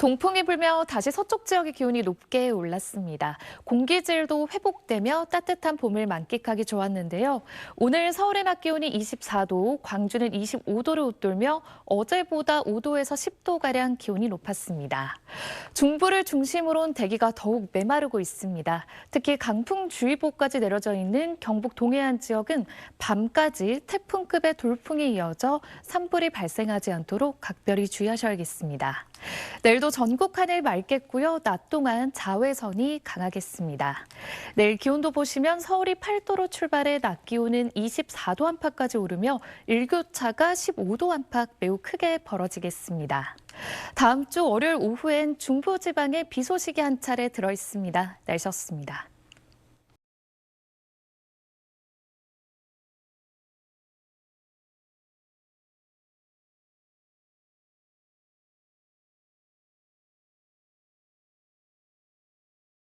동풍이 불며 다시 서쪽 지역의 기온이 높게 올랐습니다. 공기질도 회복되며 따뜻한 봄을 만끽하기 좋았는데요. 오늘 서울의 낮 기온이 24도, 광주는 25도를 웃돌며 어제보다 5도에서 10도가량 기온이 높았습니다. 중부를 중심으로 대기가 더욱 메마르고 있습니다. 특히 강풍주의보까지 내려져 있는 경북 동해안 지역은 밤까지 태풍급의 돌풍이 이어져 산불이 발생하지 않도록 각별히 주의하셔야겠습니다. 내일도 전국 하늘 맑겠고요. 낮 동안 자외선이 강하겠습니다. 내일 기온도 보시면 서울이 8도로 출발해 낮 기온은 24도 안팎까지 오르며 일교차가 15도 안팎 매우 크게 벌어지겠습니다. 다음 주 월요일 오후엔 중부지방에 비 소식이 한 차례 들어 있습니다. 날씨였습니다.